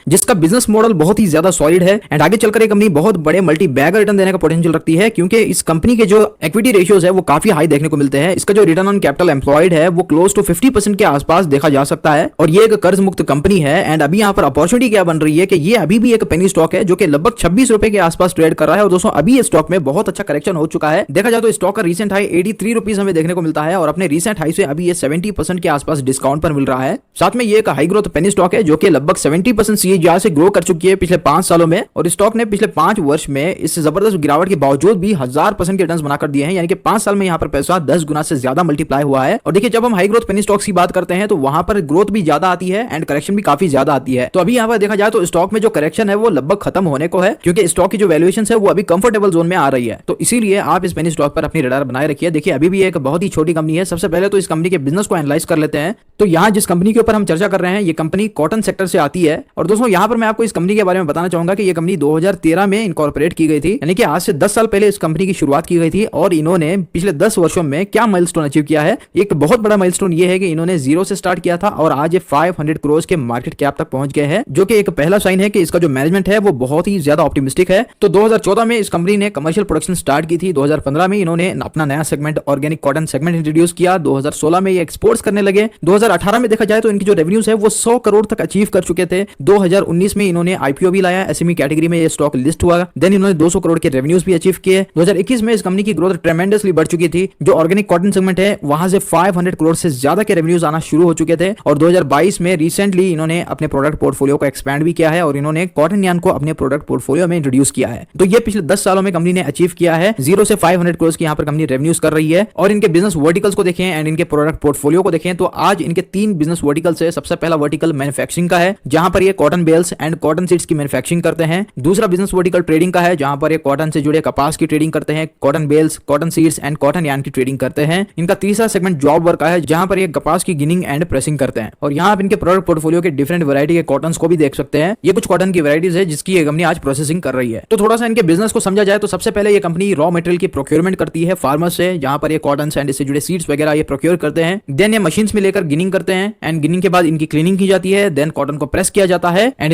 जिसका business model बहुत ही ज्यादा सॉलिड है एंड आगे चलकर ये कंपनी बहुत बड़े मल्टी बैगर रिटर्न देने का पोटेंशियल रखती है, क्योंकि इस कंपनी के जो इक्विटी रेशियोज है वो काफी हाई देखने को मिलते हैं। इसका जो रिटर्न ऑन कैपिटल एम्प्लॉयड है वो क्लोज टू 50% के आसपास देखा जा सकता है और ये एक कर्ज मुक्त कंपनी है। एंड अभी यहाँ पर अपॉर्चुनिटी क्या बन रही है कि ये अभी भी एक पेनी स्टॉक है जो कि लगभग 26 रुपए के आसपास ट्रेड कर रहा है। और दोस्तों अभी ये स्टॉक में बहुत अच्छा करेक्शन हो चुका है। देखा जाए तो स्टॉक का रीसेंट हाई 83 रुपीज हमें देखने को मिलता है और अपने रीसेंट हाई से अभी ये 70% के आसपास डिस्काउंट पर मिल रहा है। साथ में ये एक हाई ग्रोथ पेनी स्टॉक है जो कि लगभग 70% CAGR से ग्रो कर चुकी है पिछले 5 सालों में और स्टॉक ने पिछले 5 वर्ष में इस जबरदस्त गिरावट के बावजूद भी 1000% के रिटर्न्स बनाकर दिए हैं, यानी कि 5 साल में यहाँ पर पैसा 10 गुना से ज्यादा मल्टीप्लाई हुआ है। और देखिए जब हम हाई ग्रोथ पेनी स्टॉक्स की बात करते हैं तो वहां पर ग्रोथ भी ज्यादा आती है एंड करेक्शन भी काफी ज्यादा आती है। तो अभी यहाँ पर देखा जाए तो स्टॉक में जो करेक्शन है वो लगभग खत्म होने को है, क्योंकि स्टॉक की जो वैल्यूएशन है वो अभी कंफर्टेबल जोन में आ रही है। तो इसीलिए आप इस पेनी स्टॉक पर अपनी रडार बनाए रखिए। देखिए अभी भी एक बहुत ही छोटी कंपनी है। सबसे पहले तो इस कंपनी के बिजनेस को एनालाइज कर लेते हैं। तो यहाँ जिस कंपनी के ऊपर हम चर्चा कर रहे हैं ये कंपनी कॉटन सेक्टर से आती है। और दोस्तों यहाँ पर मैं आपको इस कंपनी के बारे में बताना चाहूंगा कि ये कंपनी 2013 में इनकॉर्पोरेट की गई थी, यानी कि आज से 10 साल पहले इस कंपनी की शुरुआत की गई थी। और इन्होंने पिछले 10 वर्षों में क्या माइलस्टोन अचीव किया है, एक बहुत बड़ा माइलस्टोन ये है कि इन्होंने 0 से स्टार्ट किया था और आज ये 500 करोड़ के मार्केट कैप तक पहुंच गए हैं, जो कि एक पहला साइन है कि इसका जो मैनेजमेंट है वो बहुत ही ज्यादा ऑप्टिमिस्टिक है। तो 2014 में इस कंपनी ने कमर्शियल प्रोडक्शन स्टार्ट की थी। 2015 में इन्होंने अपना नया segment organic cotton segment introduce किया। 2016 में ये एक्सपोर्ट्स करने लगे। 2018 में देखा जाए तो इनकी जो रेवेन्यूज है वो 100 करोड़ तक अचीव कर चुके थे। 2019 में इन्होंने आईपीओ भी लाया, एसएमई कैटेगरी में ये स्टॉक लिस्ट हुआ। देन इन्होंने 200 करोड़ के रेवेन्यूज भी अचीव किए। 2021 में इस कंपनी की ग्रोथ ट्रेमेंडसली बढ़ चुकी थी। जो ऑर्गेनिक कॉटन सेगमेंट है वहां से 500 करोड़ से ज्यादा के रेवेन्यूज आना शुरू हो चुके थे। और 2022 में रिसेंटली इन्होंने अपने प्रोडक्ट पोर्टफोलियो को एक्सपैंड भी किया है और इन्होंने कॉटन यार्न को अपने प्रोडक्ट पोर्टफोलियो में इंट्रोड्यूस किया है। तो ये पिछले 10 सालों में कंपनी ने अचीव किया है। 0 से 500 करोड़ की यहाँ पर कंपनी रेवेन्यूज कर रही है। और इनके बिजनेस वर्टिकल्स को देखें एंड इनके प्रोडक्ट पोर्टफोलियो को देखें तो आज इनके 3 बिजनेस वर्टिकल्स है। सबसे पहला वर्टिकल मैन्युफैक्चरिंग का है जहां पर ये cotton bales and cotton seeds की मैन्युफैक्चरिंग करते हैं। दूसरा बिजनेस वर्टिकल ट्रेडिंग का है जहां पर ये कॉटन से जुड़े कपास की ट्रेडिंग करते हैं, cotton bales, cotton seeds and cotton yarn की ट्रेडिंग करते हैं। इनका तीसरा सेगमेंट जॉब वर्क का है जहां पर ये कपास की गिनिंग एंड प्रेसिंग करते हैं। और यहाँ आप इनके प्रोडक्ट पोर्टफोलियो के डिफरेंट वैरायटी के कॉटन्स को भी देख सकते हैं। ये कुछ कॉटन की वैरायटीज है जिसकी ये कंपनी आज प्रोसेसिंग कर रही है। तो थोड़ा सा इनके बिजनेस को समझा जाए तो सबसे पहले ये कंपनी रॉ मटेरियल की प्रोक्योरमेंट करती है फार्मर से, जहां पर ये कॉटन एंड इससे जुड़े सीड्स वगैरह ये प्रोक्योर करते हैं। देन ये मशीन्स में लेकर गिनिंग करते हैं एंड गिनिंग के बाद इनकी क्लीनिंग की जाती है। देन कॉटन को प्रेस किया जाता है एंड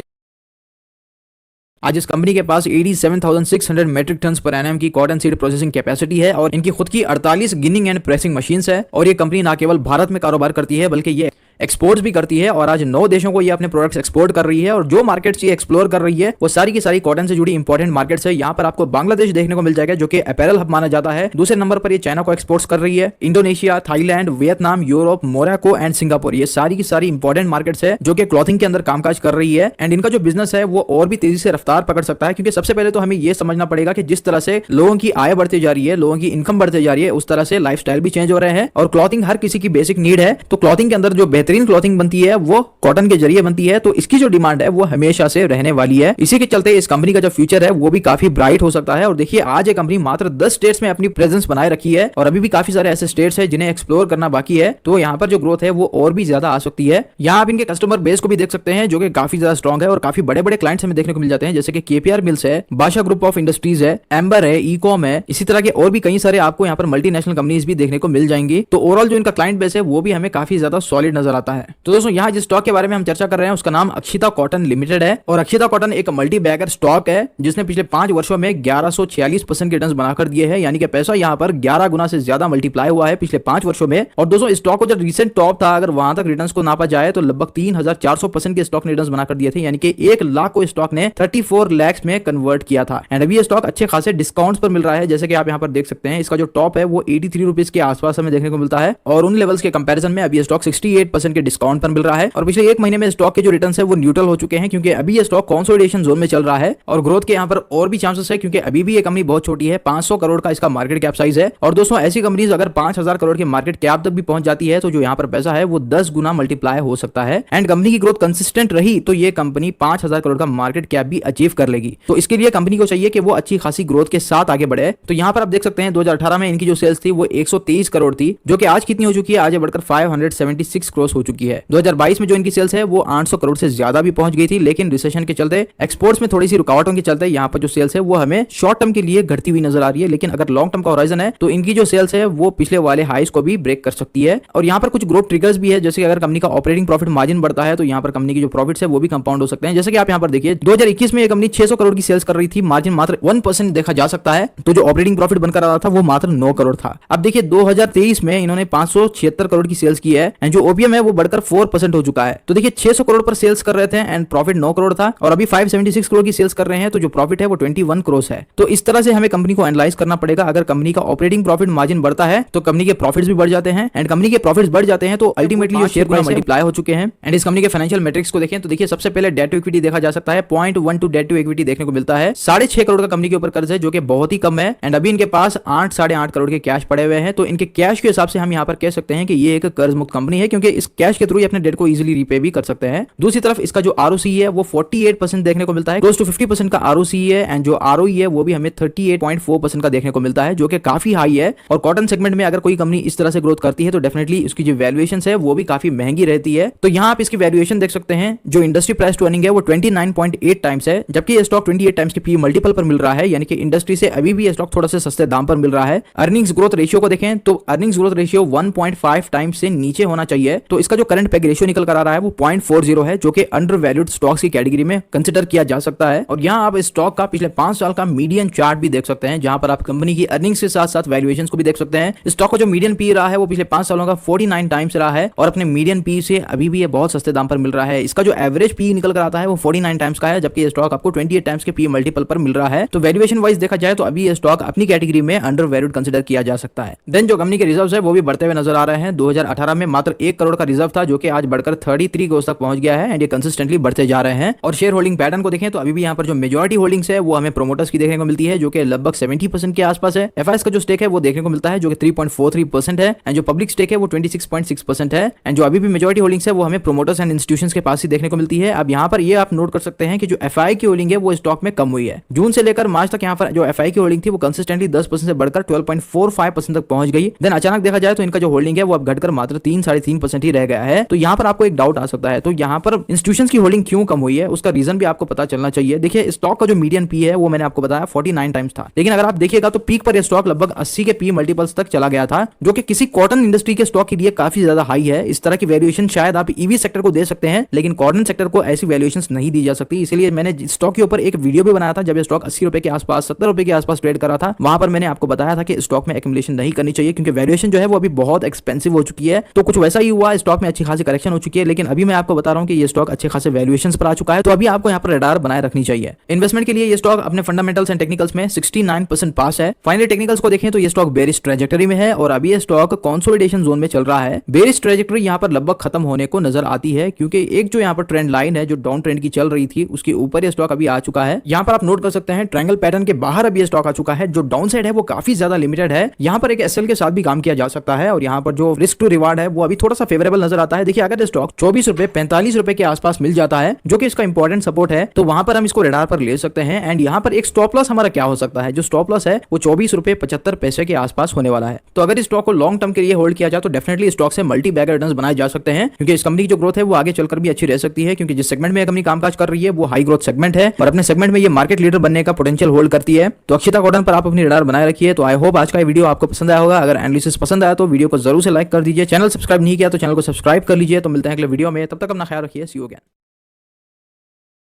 आज इस कंपनी के पास 87,600 मेट्रिक टन पर एनएम की कॉटन सीड प्रोसेसिंग कैपेसिटी है और इनकी खुद की 48 गिनिंग एंड प्रेसिंग मशीन्स है। और ये कंपनी ना केवल भारत में कारोबार करती है बल्कि ये एक्सपोर्ट्स भी करती है और आज 9 देशों को ये अपने प्रोडक्ट्स एक्सपोर्ट कर रही है। और जो मार्केट्स ये एक्सप्लोर कर रही है वो सारी की सारी कॉटन से जुड़ी इंपॉर्टेंट मार्केट्स है। यहाँ पर आपको बांग्लादेश देखने को मिल जाएगा जो कि अपैरल हब माना जाता है। दूसरे नंबर पर ये चाइना को एक्सपोर्ट्स कर रही है। Indonesia, Thailand, Vietnam, Europe, Morocco and Singapore, ये सारी की सारी इंपॉर्टेंट मार्केट्स है जो कि क्लॉथिंग के अंदर कामकाज कर रही है। एंड इनका जो बिजनेस है वो और भी तेजी से रफ्तार पकड़ सकता है, क्योंकि सबसे पहले तो हमें ये समझना पड़ेगा कि जिस तरह से लोगों की आय बढ़ती जा रही है, लोगों की इनकम बढ़ती जा रही है, उस तरह से लाइफस्टाइल भी चेंज हो रहे हैं। और क्लॉथिंग हर किसी की बेसिक नीड है। तो क्लॉथिंग के अंदर जो बेहतरीन क्लॉथिंग बनती है वो कॉटन के जरिए बनती है। तो इसकी जो डिमांड है वो हमेशा से रहने वाली है। इसी के चलते इस कंपनी का जो फ्यूचर है वो भी काफी ब्राइट हो सकता है। और देखिए आज ये कंपनी मात्र 10 स्टेट्स में अपनी प्रेजेंस बनाए रखी है और अभी भी काफी सारे ऐसे स्टेट्स है जिन्हें एक्सप्लोर करना बाकी है। तो यहाँ पर जो ग्रोथ है वो और भी ज्यादा आ सकती है। यहाँ आप इनके कस्टमर बेस को भी देख सकते हैं जो कि काफी ज्यादा स्ट्रॉन्ग है और काफी बड़े बड़े क्लाइंट्स हमें देखने को मिल जाते हैं, जैसे कि केपीआर मिल्स है, बादशाह ग्रुप ऑफ इंडस्ट्रीज है, एम्बर है, ईकॉम है। इसी तरह के और भी कई सारे आपको यहाँ पर मल्टीनेशनल कंपनीज भी देखने को मिल जाएंगी। तो ओवरऑल जो इनका क्लाइंट बेस है वो भी हमें काफी ज्यादा सॉलिड नजर आता है। तो दोस्तों यहाँ जिस स्टॉक के बारे में हम चर्चा कर रहे हैं उसका नाम अक्षिता कॉटन लिमिटेड है। और अक्षिता कॉटन एक मल्टी बैगर स्टॉक है जिसने पिछले 5 वर्षों में 1146% के रिटर्न्स बनाकर दिए हैं, यानी कि पैसा यहाँ पर 11 गुना से ज्यादा मल्टीप्लाई हुआ है पिछले 5 वर्षों में। और दोस्तों स्टॉक को जो रिसेंट टॉप था अगर वहां तक रिटर्न्स को नापा जाए तो लगभग 3400% के स्टॉक ने रिटर्न्स बनाकर दिए थे, यानी कि 1 लाख को स्टॉक ने 34 लाख में कन्वर्ट किया था। एंड अभी ये स्टॉक अच्छे खासे डिस्काउंट्स पर मिल रहा है, जैसे कि आप यहाँ पर देख सकते हैं। इसका जो टॉप है वो 83 रुपीज के आसपास हमें देखने को मिलता है और उन लेवल्स के कंपैरिजन में अभी ये स्टॉक 68% के डिस्काउंट पर मिल रहा है। और पिछले 1 महीने में स्टॉक के जो रिटर्न्स है वो न्यूट्रल हो चुके हैं, क्योंकि अभी ये स्टॉक कंसोलिडेशन जोन में चल रहा है और ग्रोथ के यहाँ पर और भी चांसेस है, क्योंकि अभी भी ये कंपनी बहुत छोटी है। 500 करोड़ का इसका मार्केट कैप साइज है। और दोस्तों ऐसी कंपनीज अगर 5000 करोड़ के मार्केट कैप तक भी पहुंच जाती है तो जो यहाँ पर पैसा है वो 10 गुना मल्टीप्लाई हो सकता है। एंड कंपनी की ग्रोथ कंसिस्टेंट रही तो ये कंपनी 5000 करोड़ का मार्केट कैप भी अचीव कर लेगी। तो इसके लिए कंपनी को चाहिए कि वो अच्छी खासी ग्रोथ के साथ आगे बढ़े। तो यहाँ पर आप देख सकते हैं 2018 में इनकी जो सेल्स थी वो 123 करोड़ थी, जो कि आज कितनी हो चुकी है, आज बढ़कर 576 करोड़ क्रॉस हो चुकी है। 2022 में जो इनकी सेल्स है वो 800 करोड़ से ज्यादा भी पहुंच गई थी, लेकिन रिसेशन के चलते, एक्सपोर्ट्स में थोड़ी सी रुकावटों के चलते यहाँ पर जो सेल्स है वो हमें शॉर्ट टर्म के लिए घटती हुई नजर आ रही है। लेकिन अगर लॉन्ग टर्म का होराइजन है तो इनकी जो सेल्स है वो पिछले वाले हाइस को भी ब्रेक कर सकती है। और यहाँ पर कुछ ग्रोथ ट्रिगर्स भी है, जैसे कि अगर कंपनी का ऑपरेटिंग प्रॉफिट मार्जिन बढ़ता है तो यहाँ पर कंपनी की जो प्रॉफिट्स है वो भी कंपाउंड हो सकते हैं। जैसे कि आप यहाँ पर देखिए 2021 में ये कंपनी 600 करोड़ की सेल्स कर रही थी, मार्जिन मात्र 1% देखा जा सकता है, तो जो ऑपरेटिंग प्रॉफिट बनकर आ रहा था वो मात्र 9 करोड़ था। अब देखिए 2023 में इन्होंने 576 करोड़ की सेल्स की है एंड जो ओपीएम है वो बढ़कर 4% हो चुका है। तो देखिए 600 करोड़ पर सेल्स कर रहे थे एंड प्रॉफिट 9 करोड़ था, और अभी 576 करोड़ की सेल्स कर रहे हैं तो जो प्रॉफिट है वो 21 करोड़ है। तो इस तरह से हमें कंपनी को एनालाइज करना पड़ेगा। अगर कंपनी का ऑपरेटिंग प्रॉफिट मार्जिन बढ़ता है तो कंपनी के प्रॉफिट्स भी बढ़ जाते हैं, एंड कंपनी के प्रॉफिट्स बढ़ जाते हैं तो अल्टीमेटली जो शेयर प्राइस मल्टीप्लाई हो चुके हैं। एंड इस कंपनी के फाइनेंशियल मैट्रिक्स को देखें तो देखिए सबसे पहले डेट टू इक्विटी देखा जा सकता है, 0.12 डेट टू इक्विटी देखने को मिलता है। 6.5 करोड़ का कंपनी के ऊपर कर्ज है जो कि बहुत ही कम है, एंड अभी इनके पास 8-8.5 करोड़ के कैश पड़े हुए हैं। तो इनके कैश के हिसाब से हम यहाँ पर कह सकते हैं कि ये एक कर्ज मुक्त कंपनी है, क्योंकि इस कैश के थ्रू ये अपने डेट को इजीली रीपे भी कर सकते हैं। दूसरी तरफ इसका जो आरओसी है वो 48% देखने को मिलता है, क्लोज टू 50% का आरओसी है, एंड जो आरओई है वो भी हमें 38.4% का देखने को मिलता है, जो कि काफी हाई है। और कॉटन सेगमेंट में अगर कोई कंपनी इस तरह से ग्रोथ करती है तो डेफिनेटली उसकी जो वैल्यूएशन है वो भी काफी महंगी रहती है। तो यहाँ आप इसकी वैल्यूएशन देख सकते हैं, जो इंडस्ट्री प्राइस टू अर्निंग है वो 29.8 टाइम्स है, जबकि ये स्टॉक 28 टाइम्स के पी मल्टीपल पर मिल रहा है, यानी कि इंडस्ट्री से अभी भी ये स्टॉक थोड़ा सा सस्ते दाम पर मिल रहा है। अर्निंग्स ग्रोथ रेशियो को देखें तो अर्निंग्स ग्रोथ रेशियो 1.5 टाइम्स से नीचे होना चाहिए। तो इसका जो करंट पैग रेशियो निकल कर आ रहा है वो 0.40 है, जो कि अंडर वैल्यूड स्टॉक्स की कैटेगरी में कंसिडर किया जा सकता है। और यहाँ आप स्टॉक का पिछले 5 साल का मीडियन चार्ट भी देख सकते हैं, जहां पर आप कंपनी की अर्निंग्स के साथ साथ वैल्यूएशंस को भी देख सकते हैं। स्टॉक का जो मीडियन पी रहा है वो पिछले 5 सालों का 49 टाइम्स रहा है, और अपने मीडियन पी से अभी भी ये बहुत सस्ते दाम पर मिल रहा है। इसका जो एवरेज पी निकल कर आता है वो 49 टाइम्स का है, जबकि ये स्टॉक आपको 28 टाइम्स के पी मल्टीपल पर मिल रहा है। तो वैल्यूएशन वाइज देखा जाए तो अभी ये स्टॉक अपनी कैटेगरी में अंडर वैल्यूड कंसिडर किया जा सकता है। देन जो कंपनी के रिजर्व्स है वो भी बढ़ते हुए नजर आ रहे हैं। 2018 में मात्र 1 करोड़ का रिजर्व था, जो कि आज बढ़कर 33 करोड़ तक पहुंच गया है, एंड ये कंसिस्टेंटली बढ़ते जा रहे हैं। और शेयर होल्डिंग पैटर्न को देखें तो अभी भी यहाँ पर जो मेजॉरिटी होल्डिंग्स है वो हमें प्रोमोटर्स की देखने को मिलती है, जो कि लगभग 70% के आसपास है। एफआईएस का जो स्टेक है वो देखने को मिलता है, जो कि 3.43% है, एंड जो पब्लिक स्टेक है वो 26.6% है, एंड जो अभी भी मेजॉरिटी होल्डिंग्स है वो हमें प्रोमोटर्स एंड इंस्टीट्यूशंस के पास ही देखने को मिलती है। अब यहाँ पर ये आप नोट कर सकते हैं कि जो एफआई की होल्डिंग है वो स्टॉक में कम हुई है। जून से लेकर मार्च तक यहाँ पर जो एफआई की होल्डिंग थी वो कंसिस्टेंटली 10% से बढ़कर 12.45% तक पहुंच गई। देन अचानक देखा जाए तो इनका जो होल्डिंग है वो अब घटकर मात्र 3-3.5% ही रह गया है। तो यहाँ पर आपको एक डाउट आ सकता है, तो यहाँ पर इंस्टीट्यूशंस की होल्डिंग क्यों कम हुई है, उसका रीजन भी आपको पता चलना चाहिए। देखिए स्टॉक का जो मीडियन पी है वो मैंने आपको बताया 49 टाइम्स था, लेकिन अगर आप देखिएगा तो पीक पर यह स्टॉक लगभग 80 के पी मल्टीपल्स तक चला गया था, जो कि किसी कॉटन इंडस्ट्री के स्टॉक के लिए काफी ज्यादा हाई है। इस तरह की वैल्यूएशन शायद आप ईवी सेक्टर को दे सकते हैं, लेकिन कॉटन सेक्टर को ऐसी वैल्यूएशंस नहीं दी जा सकती। इसलिए मैंने स्टॉक के ऊपर एक वीडियो भी बनाया था, जब ये स्टॉक 80 रुपए के आसपास 70 रुपए के आसपास ट्रेड करा था। वहां पर मैंने आपको बताया था कि स्टॉक में एक्युमुलेशन नहीं करनी चाहिए, क्योंकि वैल्यूएशन जो है वो अभी बहुत एक्सपेंसिव हो चुकी है। तो कुछ वैसा ही हुआ, स्टॉक में अच्छी खासी करेक्शन हो चुकी है, लेकिन अभी मैं आपको बता रहा हूं कि ये स्टॉक अच्छे खासे वैल्यूएशंस पर आ चुका है। तो अभी आपको यहाँ पर रडार बनाए रखनी चाहिए। इन्वेस्टमेंट के लिए ये स्टॉक अपने फंडामेंटल्स एंड टेक्निकल्स में 69% पास है। फाइनली टेक्निकल्स को देखें तो ये स्टॉक बेरिश ट्रैजेक्टरी में है, और अभी ये स्टॉक कंसोलिडेशन जोन में चल रहा है। बेरिश ट्रैजेक्टरी यहाँ पर लगभग खत्म होने को नजर आती है, क्योंकि एक जो यहाँ पर ट्रेंड लाइन है जो डाउन ट्रेंड की चल रही थी उसके ऊपर ये स्टॉक अभी आ चुका है। यहाँ पर आप नोट कर सकते हैं ट्रायंगल पैटर्न के बाहर अभी ये स्टॉक आ चुका है। जो डाउन साइड है वो काफी ज्यादा लिमिटेड है। यहाँ पर एक एसएल के साथ भी काम किया जा सकता है, और यहाँ पर जो रिस्क टू रिवार्ड है वो अभी थोड़ा सा फेवरेबल नजर आता है। देखिए अगर स्टॉक 24 रुपए 45 रुपए के आसपास मिल जाता है, जो कि इसका इंपॉर्टेंट सपोर्ट है, तो वहां पर हम इसको रडार पर ले सकते हैं। एंड यहाँ पर एक स्टॉप लॉस हमारा क्या हो सकता है, जो स्टॉप लॉस है वो 24 रुपए 75 पैसे के आसपास होने वाला है। तो अगर इस स्टॉक को लॉन्ग टर्म के लिए होल्ड किया जाए तो डेफिनेटली स्टॉक से मल्टी बैगर रिटर्न्स बनाए जा सकते हैं, क्योंकि इस कंपनी की जो ग्रोथ है वो आगे चलकर भी अच्छी रह सकती है, क्योंकि जिस सेगमेंट में कंपनी कामकाज कर रही है वो हाई ग्रोथ सेगमेंट है, और अपने सेगमेंट में ये मार्केट लीडर बनने का पोटेंशियल होल्ड करती है। तो अक्षिता कॉटन पर आप अपनी रडार बनाए रखिए। तो आई होप आज का वीडियो आपको पसंद आया होगा। अगर एनालिसिस पसंद आया तो वीडियो को जरूर से लाइक कर दीजिए। चैनल सब्सक्राइब नहीं किया तो चैनल को सब्सक्राइब कर लीजिए। तो मिलते हैं अगले वीडियो में, तब तक अपना ख्याल रखिए। सी यू अगेन।